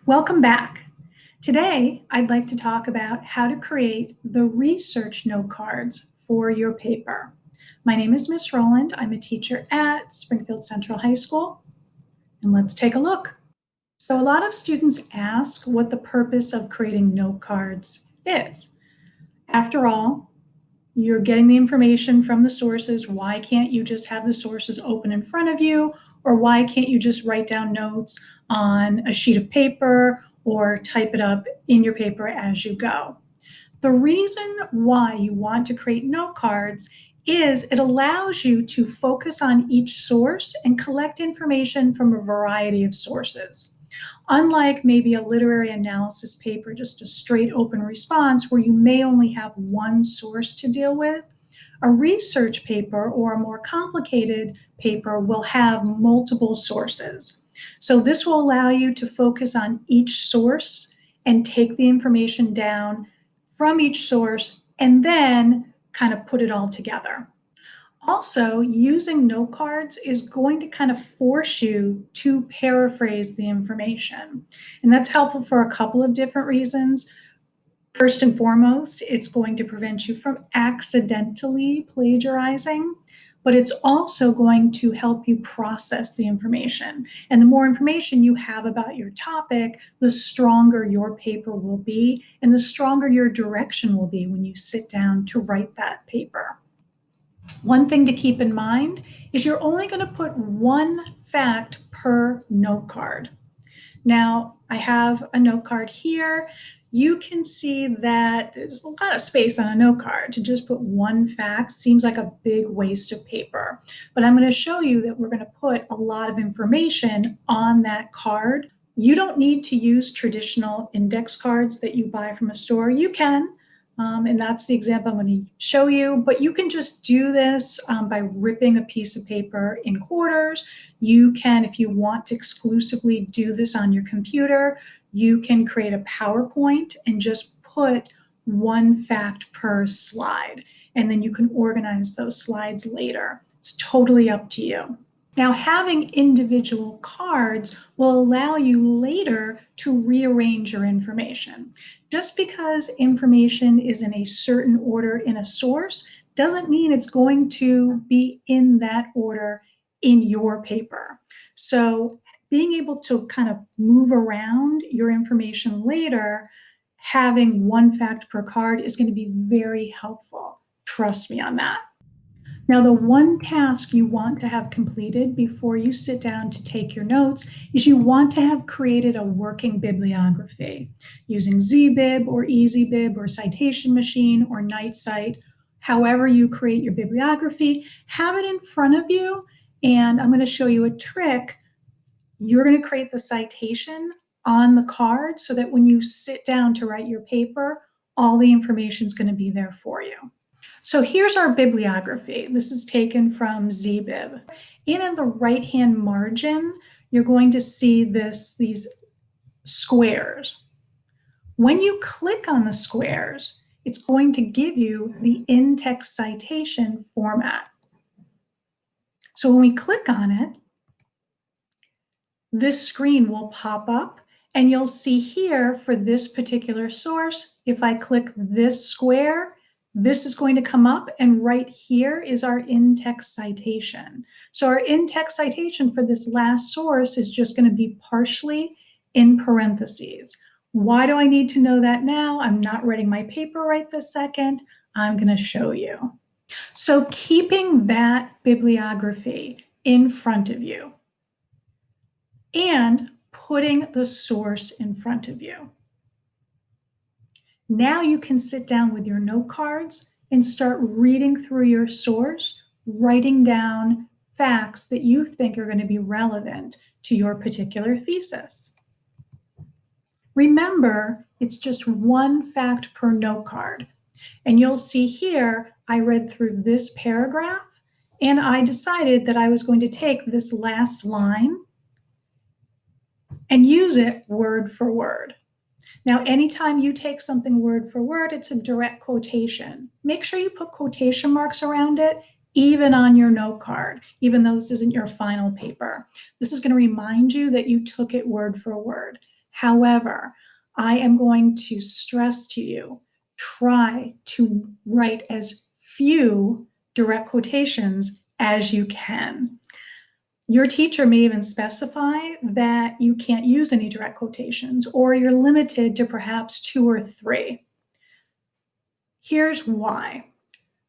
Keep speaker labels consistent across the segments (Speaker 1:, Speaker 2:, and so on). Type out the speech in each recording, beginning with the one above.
Speaker 1: Welcome back. Today, I'd like to talk about how to create the research note cards for your paper. My name is Miss Rowland. I'm a teacher at Springfield Central High School, and let's take a look. So a lot of students ask what the purpose of creating note cards is. After all, you're getting the information from the sources. Why can't you just have the sources open in front of you? Or why can't you just write down notes on a sheet of paper or type it up in your paper as you go? The reason why you want to create note cards is it allows you to focus on each source and collect information from a variety of sources. Unlike maybe a literary analysis paper, just a straight open response where you may only have one source to deal with, a research paper or a more complicated paper will have multiple sources. So this will allow you to focus on each source and take the information down from each source and then kind of put it all together. Also, using note cards is going to kind of force you to paraphrase the information. And that's helpful for a couple of different reasons. First and foremost, it's going to prevent you from accidentally plagiarizing, but it's also going to help you process the information. And the more information you have about your topic, the stronger your paper will be, and the stronger your direction will be when you sit down to write that paper. One thing to keep in mind is you're only going to put one fact per note card. Now, I have a note card here. You can see that there's a lot of space on a note card. To just put one fact seems like a big waste of paper. But I'm going to show you that we're going to put a lot of information on that card. You don't need to use traditional index cards that you buy from a store. You can. And that's the example I'm going to show you. But you can just do this by ripping a piece of paper in quarters. You can, if you want to exclusively do this on your computer, you can create a PowerPoint and just put one fact per slide. And then you can organize those slides later. It's totally up to you. Now, having individual cards will allow you later to rearrange your information. Just because information is in a certain order in a source doesn't mean it's going to be in that order in your paper. So being able to kind of move around your information later, having one fact per card is going to be very helpful. Trust me on that. Now, the one task you want to have completed before you sit down to take your notes is you want to have created a working bibliography using ZBib or EasyBib or Citation Machine or NightCite. However you create your bibliography, have it in front of you, and I'm going to show you a trick. You're going to create the citation on the card so that when you sit down to write your paper, all the information is going to be there for you. So here's our bibliography. This is taken from ZBib. In the right-hand margin, you're going to see these squares. When you click on the squares, it's going to give you the in-text citation format. So when we click on it, this screen will pop up, and you'll see here for this particular source, if I click this square, this is going to come up, and right here is our in-text citation. So our in-text citation for this last source is just going to be partially in parentheses. Why do I need to know that now? I'm not writing my paper right this second. I'm going to show you. So keeping that bibliography in front of you and putting the source in front of you. Now you can sit down with your note cards and start reading through your source, writing down facts that you think are going to be relevant to your particular thesis. Remember, it's just one fact per note card. And you'll see here, I read through this paragraph, and I decided that I was going to take this last line and use it word for word. Now, anytime you take something word for word, it's a direct quotation. Make sure you put quotation marks around it, even on your note card, even though this isn't your final paper. This is going to remind you that you took it word for word. However, I am going to stress to you, try to write as few direct quotations as you can. Your teacher may even specify that you can't use any direct quotations, or you're limited to perhaps 2 or 3. Here's why.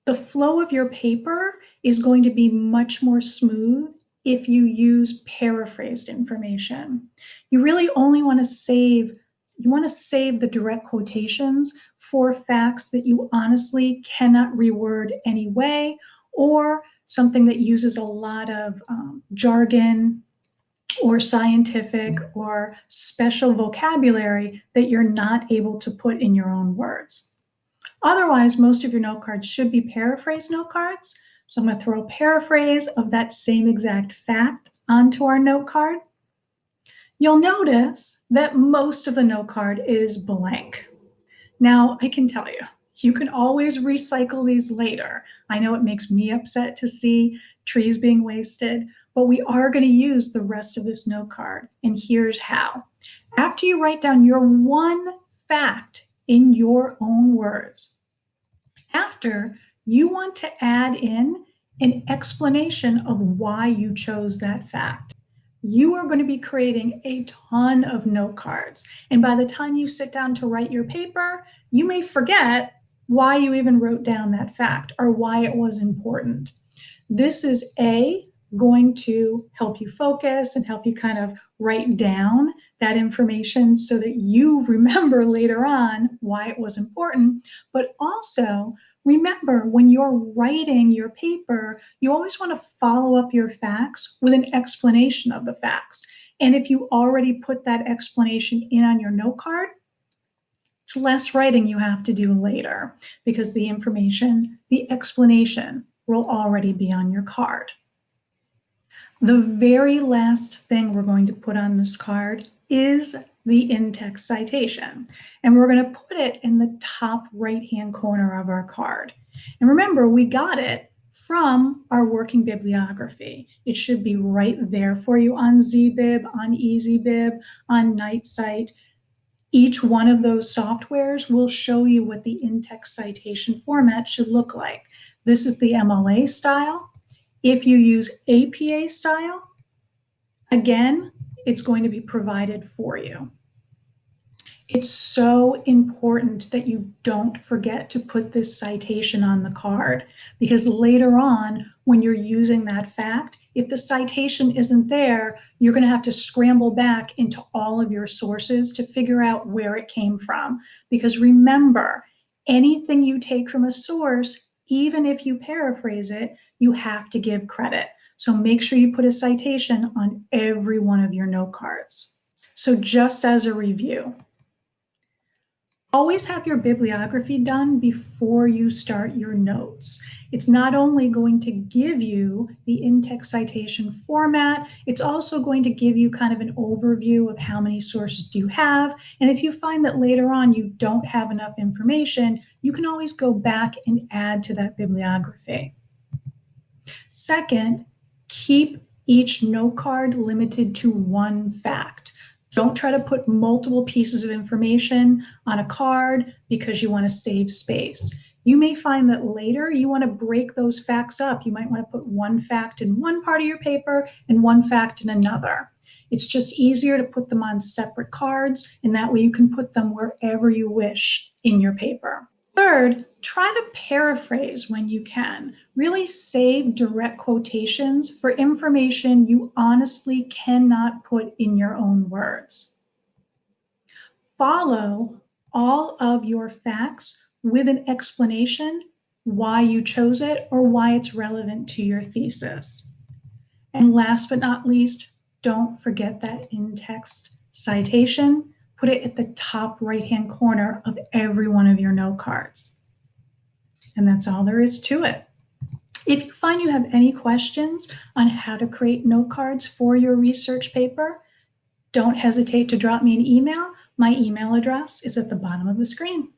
Speaker 1: The flow of your paper is going to be much more smooth if you use paraphrased information. You really only want to save the direct quotations for facts that you honestly cannot reword anyway, or something that uses a lot of jargon or scientific or special vocabulary that you're not able to put in your own words. Otherwise, most of your note cards should be paraphrase note cards. So I'm going to throw a paraphrase of that same exact fact onto our note card. You'll notice that most of the note card is blank. Now, I can tell you, you can always recycle these later. I know it makes me upset to see trees being wasted, but we are going to use the rest of this note card, and here's how. After you write down your one fact in your own words, after, you want to add in an explanation of why you chose that fact. You are going to be creating a ton of note cards. And by the time you sit down to write your paper, you may forget why you even wrote down that fact or why it was important. This is going to help you focus and help you kind of write down that information so that you remember later on why it was important. But also, remember, when you're writing your paper, you always want to follow up your facts with an explanation of the facts. And if you already put that explanation in on your note card, it's less writing you have to do later because the explanation will already be on your card. The very last thing we're going to put on this card is the in-text citation. And we're going to put it in the top right-hand corner of our card. And remember, we got it from our working bibliography. It should be right there for you on ZBib, on EasyBib, on NightCite. Each one of those softwares will show you what the in-text citation format should look like. This is the MLA style. If you use APA style, again, it's going to be provided for you. It's so important that you don't forget to put this citation on the card, because later on, when you're using that fact, if the citation isn't there, you're going to have to scramble back into all of your sources to figure out where it came from. Because remember, anything you take from a source, even if you paraphrase it, you have to give credit. So make sure you put a citation on every one of your note cards. So just as a review, always have your bibliography done before you start your notes. It's not only going to give you the in-text citation format, it's also going to give you kind of an overview of how many sources do you have. And if you find that later on you don't have enough information, you can always go back and add to that bibliography. Second, keep each note card limited to one fact. Don't try to put multiple pieces of information on a card because you want to save space. You may find that later you want to break those facts up. You might want to put one fact in one part of your paper and one fact in another. It's just easier to put them on separate cards, and that way you can put them wherever you wish in your paper. Third, try to paraphrase when you can. Really save direct quotations for information you honestly cannot put in your own words. Follow all of your facts with an explanation why you chose it or why it's relevant to your thesis. And last but not least, don't forget that in-text citation. Put it at the top right-hand corner of every one of your note cards. And that's all there is to it. If you find you have any questions on how to create note cards for your research paper, don't hesitate to drop me an email. My email address is at the bottom of the screen.